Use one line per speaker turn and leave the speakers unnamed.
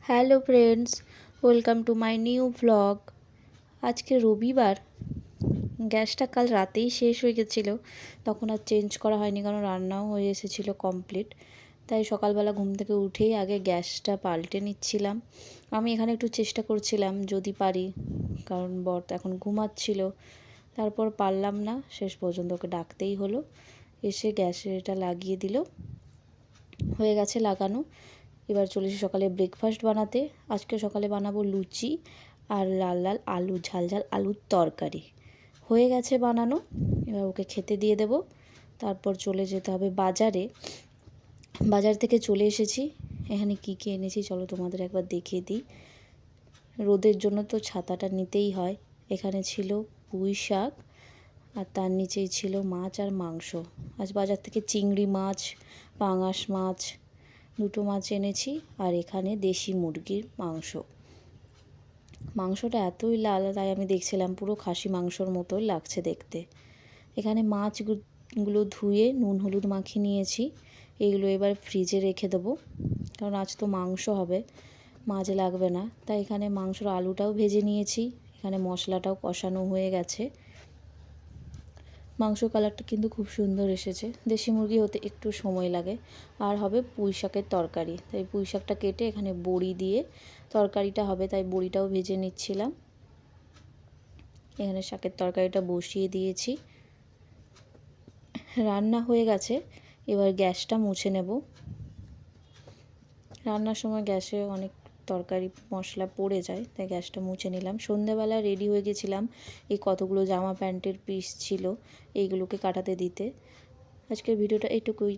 Hello friends, welcome to my new vlog. আজকে রবিবার। গ্যাসটা কাল রাতেই শেষ হয়ে গেছিলো, তখন আর চেঞ্জ করা হয়নি কারণ রান্নাও হয়ে এসেছিলো কমপ্লিট। তাই সকালবেলা ঘুম থেকে উঠেই আগে গ্যাসটা পাল্টে নিচ্ছিলাম। আমি এখানে একটু চেষ্টা করছিলাম যদি পারি, কারণ বর এখন ঘুমাচ্ছিল। তারপর পারলাম না, শেষ পর্যন্ত ওকে ডাকতেই হলো। এসে গ্যাসের এটা লাগিয়ে দিল, হয়ে গেছে লাগানো। এবার চলেছি সকালে ব্রেকফাস্ট বানাতে। আজকে সকালে বানাবো লুচি আর লাল লাল আলু, ঝাল ঝাল আলুর তরকারি। হয়ে গেছে বানানো, এবার ওকে খেতে দিয়ে দেব। তারপর চলে যেতে হবে বাজারে। বাজার থেকে চলে এসেছি। এখানে কী কী এনেছি চলো তোমাদের একবার দেখিয়ে দিই। রোদের জন্য তো ছাতাটা নিতেই হয়। এখানে ছিল পুঁই শাক, আর তার নিচেই ছিল মাছ আর মাংস। আজ বাজার থেকে চিংড়ি মাছ, পাঙাশ মাছ, দুটো মাছ এনেছি। আর এখানে দেশি মুরগির মাংস। মাংসটা এতই লাল, তাই আমি দেখছিলাম পুরো খাসি মাংসর মতোই লাগছে দেখতে। এখানে মাছগুলো ধুয়ে নুন হলুদ মাখিয়ে নিয়েছি। এইগুলো এবার ফ্রিজে রেখে দেবো, কারণ আজ তো মাংস হবে, মাছ লাগবে না। তাই এখানে মাংসর আলুটাও ভেজে নিয়েছি। এখানে মশলাটাও কষানো হয়ে গেছে। মাংস কালারটা কিন্তু খুব সুন্দর এসেছে। দেশি মুরগি হতে একটু সময় লাগে। আর হবে পুঁই শাকের তরকারি, তাই পুঁই শাকটা কেটে এখানে বড়ি দিয়ে তরকারিটা হবে, তাই বড়িটাও ভেজে নিচ্ছিলাম। এখানে শাকের তরকারিটা বসিয়ে দিয়েছি। রান্না হয়ে গেছে, এবার গ্যাসটা মুছে নেব। রান্নার সময় গ্যাসে অনেক তরকারি মশলা পড়ে যায়, তাই গ্যাসটা মুছে নিলাম। সন্ধ্যাবেলা রেডি হয়ে গেছিলাম, এই কতগুলো জামা প্যান্টের পিস ছিল এইগুলোকে কাটাতে দিতে। আজকের ভিডিওটা এইটুকুই।